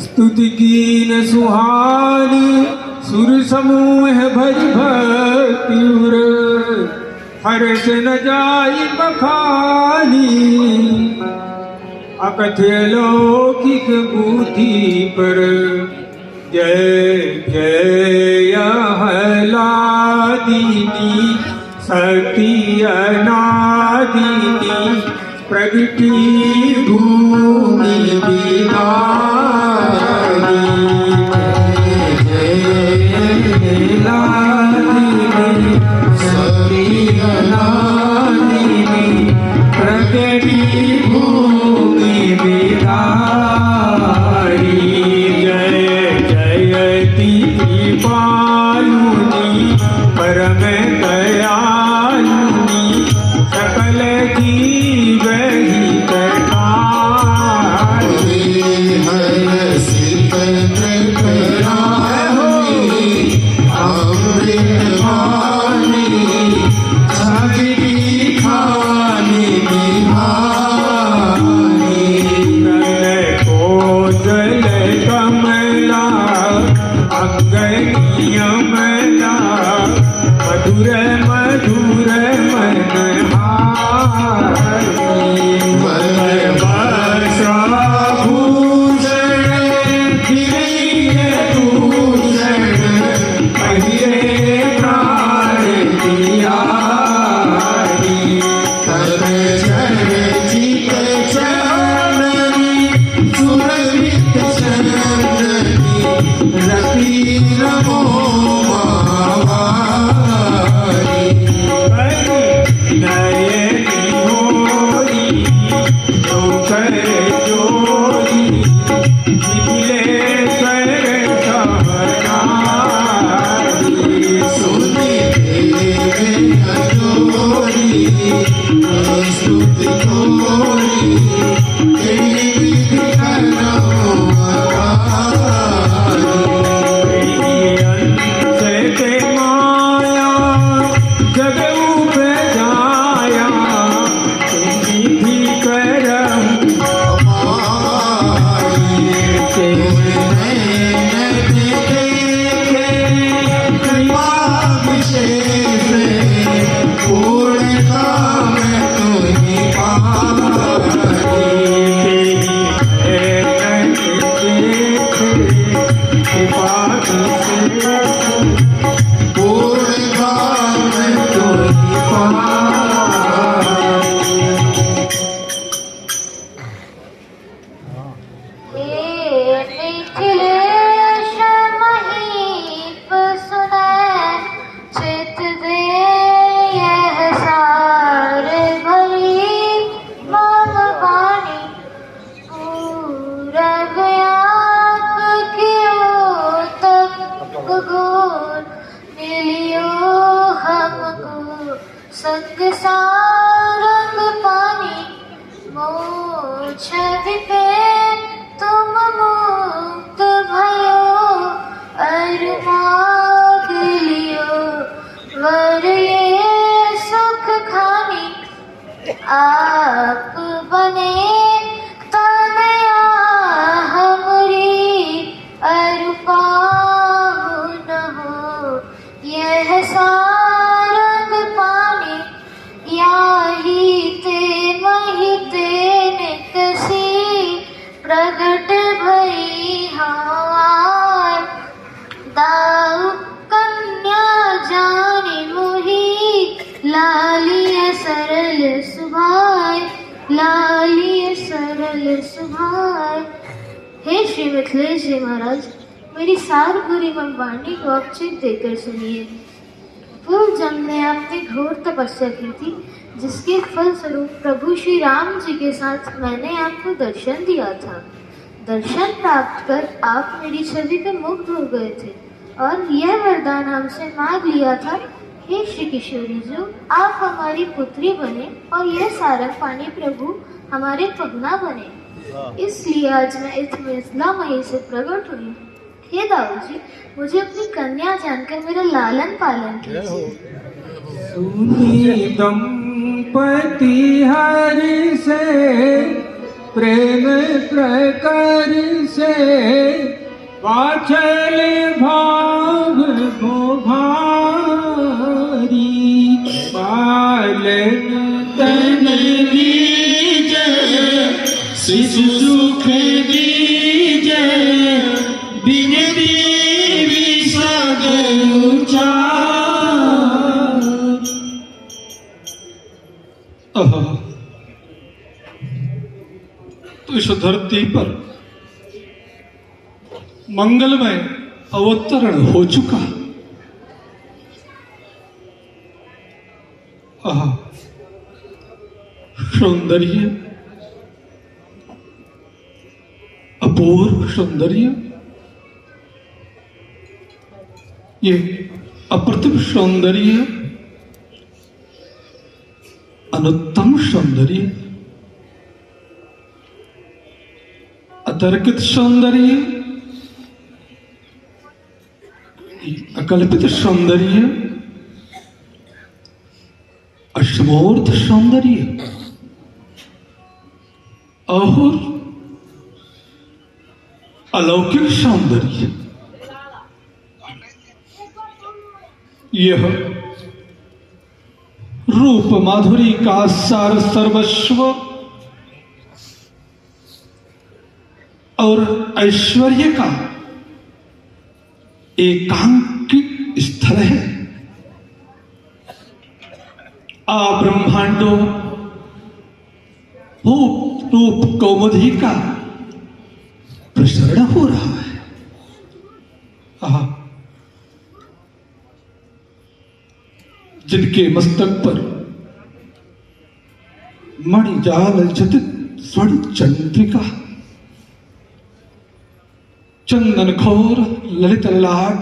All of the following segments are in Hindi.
स्तुति कीन सुहानी सुर समूह भज भक्ति हर्ष न जाई बखानी अकथ्य लौकिक बूढ़ी पर जय जय हलादिनी शक्ति अनादिनी प्रगति भूमि विदानी जय लादिनी शक्ति अनादिनी प्रगति भूमि विदानी जय जयति पालुनी परम दयालुनी सकल जीव अमृत वाणी स्तुति तोरी तेरी विधि करो संग सारंग पानी मोछ पे तुम मुक्त भयो अरु माग लियो वर ये सुख खानी आप बने तनया हमरी अरु पाहु न हो यह सारंग पानी याही ते महिते निकसी प्रगट भई हार दाऊ कन्या जानी मोही लालिय सरल सुभाय लालिय सरल सुभाय। हे श्री मिथिलेश जी महाराज, मेरी सार बुरी वाणी को आप चित देकर सुनिए। पूर्व जन्म में आपने घोर तपस्या की थी, जिसके फल स्वरूप प्रभु श्री राम जी के साथ मैंने आपको दर्शन दिया था। दर्शन प्राप्त कर आप मेरी छवि पे मुग्ध हो गए थे और यह वरदान हमसे मांग लिया था, हे श्री किशोरी जी, आप हमारी पुत्री बने और यह सारंग पानी प्रभु हमारे पगना बने। इसलिए आज मैं इस मिथिला मही से प्रकट हुई। हे दाऊ जी, मुझे अपनी कन्या जानकर मेरा लालन पालन कीजिए। सुनी दंपति हरि से प्रेम प्रकर से वात्सल्य भाव को भारी पालन तन दीजे शिशु सुख दीजे बिनती विषद उचार। तो इस धरती पर मंगलमय अवतरण हो चुका। सौंदर्य, अपूर्व सौंदर्य, ये अप्रतिम सौंदर्य, अनुत्तम सौंदर्य, अतर्कित सौंदर्य, अकल्पित सौंदर्य, अश्मूर्त सौंदर्य और अलौकिक सौंदर्य, यह रूप माधुरी का सार सर्वस्व और ऐश्वर्य का एकांकिक स्थल है। ब्रह्मांडों भूप रूप कौमुदी का प्रसरण हो रहा है। जिनके मस्तक पर मणिजाल जटित स्वर्ण चंद्रिका, चंदन घोर ललित ललाट,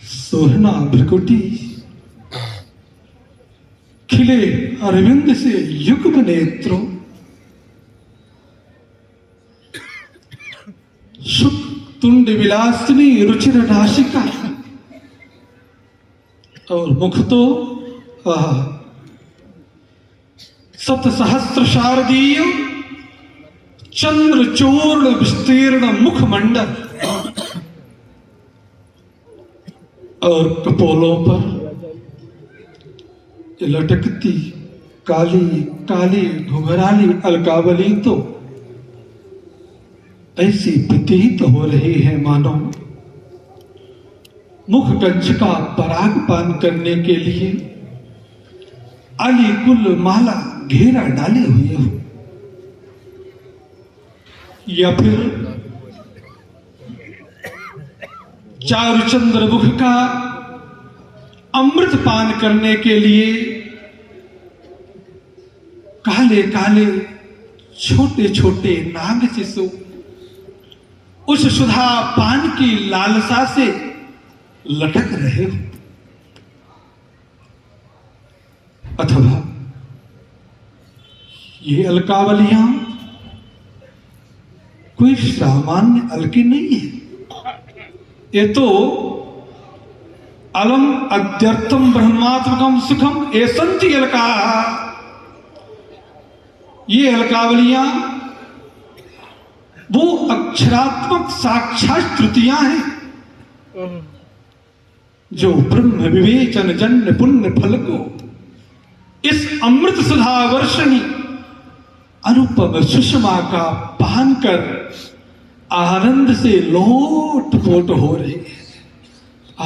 सोहना भ्रकुटी, खिले अरविंद से युग्म नेत्रों, शुक तुंड विलासिनी रुचिर नासिका, और मुख तो सप्त सहस्र शारदीय चंद्र चूर्ण विस्तीर्ण मुखमंडल, और कपोलों पर लटकती काली काली घुघराली अलकावली तो ऐसी प्रतीत हो रही है मानो मुख कंच का पराग पान करने के लिए अली कुल माला घेरा डाले हुए हो, या फिर चारुचंद्र मुख का अमृत पान करने के लिए काले काले छोटे छोटे नाग शिशु उस सुधा पान की लालसा से लटक रहे हो, अथवा ये अलकावलियां कोई सामान्य अलकी नहीं है, ये तो अलम अद्यर्थम ब्रह्मात्मकम सुखम एसंति अलका, ये अलकावलियां वो अक्षरात्मक साक्षात श्रुतियां हैं जो ब्रह्म विवेचन जन्य पुण्य फल को इस अमृत सुधा वर्षणी अनुपम सुषमा का पान कर आनंद से लोटपोट हो रही है।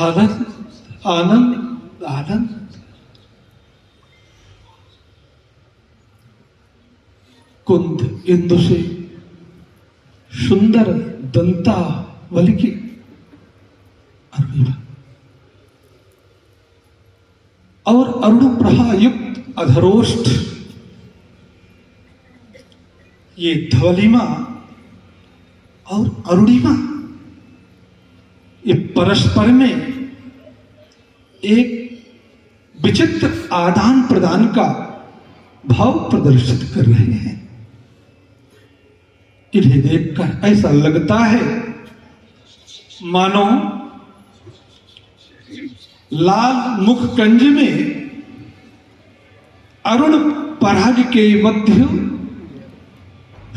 आनंद आनंद आनंद। कुंद इंदु से सुंदर दंतावली की और अरुण प्रभा युक्त अधरोष्ठ, ये धवलिमा और अरुणिमा ये परस्पर में एक विचित्र आदान प्रदान का भाव प्रदर्शित कर रहे हैं। इन्हें देखकर ऐसा लगता है मानो लाल मुख कंज में अरुण पराग के मध्य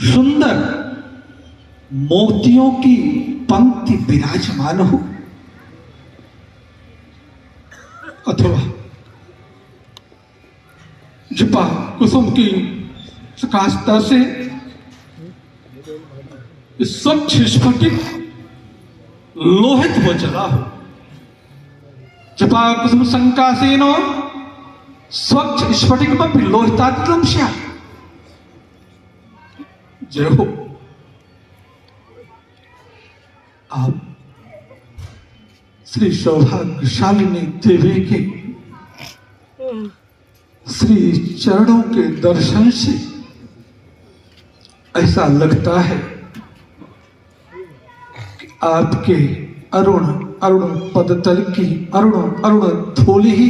सुंदर मोतियों की पंक्ति विराजमान हो, अथवा जपा कुसुम की प्रकाशता से स्वच्छ स्फटिक लोहित हो चला हो। जपा कुसुम संकासेनो स्वच्छ स्फटिक में लोहितात्म श्या। जय हो। आप श्री सौभाग्यशालिनी देवी के श्री चरणों के दर्शन से ऐसा लगता है कि आपके अरुण अरुण पदतल की अरुण अरुण धूलि ही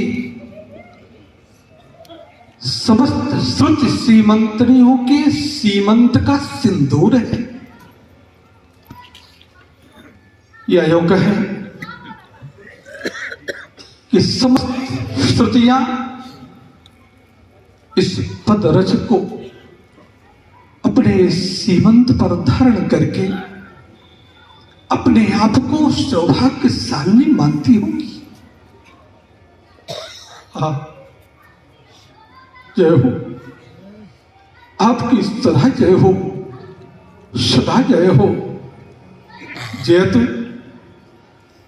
समस्त श्रुति सीमंतनियों के सीमंत का सिंदूर है। यह योग है कि समस्त श्रुतियां इस पद रज को अपने सीमंत पर धारण करके अपने आप को सौभाग्यशालिनी मानती होगी। जय हो, आपकी सदा जय हो, सदा जय हो। जयतु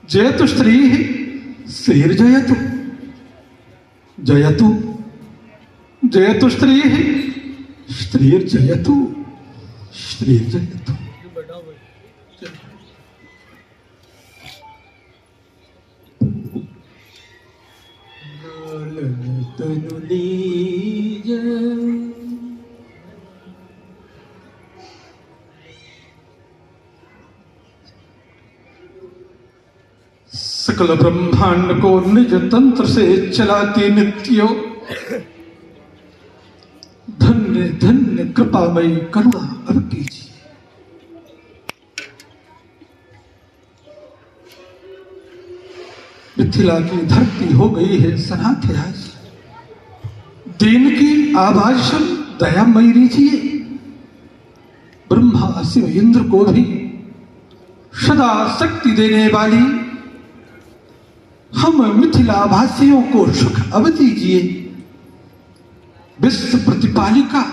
जयतु श्री श्रीर जयतु, जयतु जयतु श्री श्रीर जयतु, श्रीर जयतु। तनु लीज सकल ब्रह्मांड को निज तंत्र से चलाती नित्यो धन्य धन्य कृपामयी करुणा अब कीजिए। मिथिला की धरती हो गई है सनाथराज, दीन की आवाज सुन दयामयी लीजिए। ब्रह्मा शिव इंद्र को भी सदा शक्ति देने वाली हम मिथिला वासियों को सुख अब दीजिए। विश्व प्रतिपालिका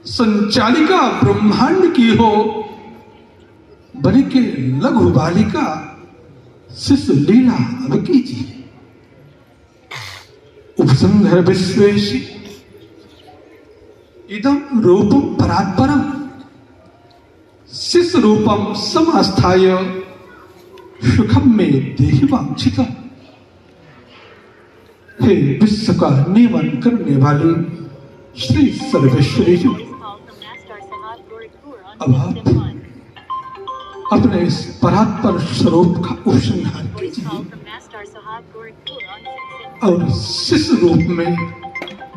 संचालिका ब्रह्मांड की हो, बन के लघु बालिका शिशु लीला अब कीजिए। उपसंहर विश्वेशी इदं रूपम परात्परम शिशु रूपम समास्थाय सुखम में देहि वांछितम। हे विश्व का नियमन करने वाले श्री सर्वेश्वरी जी, अब आप अपने इस परात्पर स्वरूप का उपसंहार कीजिए और शिशु रूप में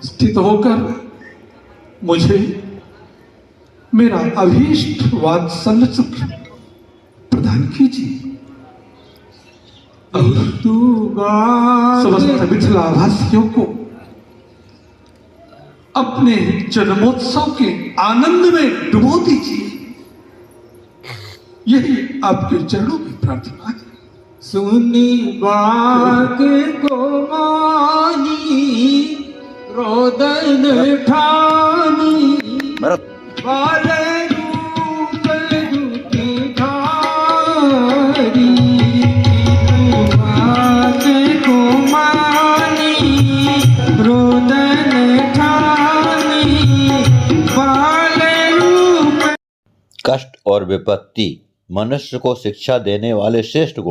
स्थित होकर मुझे मेरा अभीष्ट वात्सल्य सुख प्रदान कीजिए। समस्त मिथिला वासियों को अपने जन्मोत्सव के आनंद में डुबो दीजिए। यही आपके चरणों की प्रार्थना है। सुनी बात को मानी, रोदन ठानी, वाले रूप दुखी धारी। बात को मानी, रोदन ठानी, वाले रूप। कष्ट और विपत्ति मनुष्य को शिक्षा देने वाले श्रेष्ठ गुण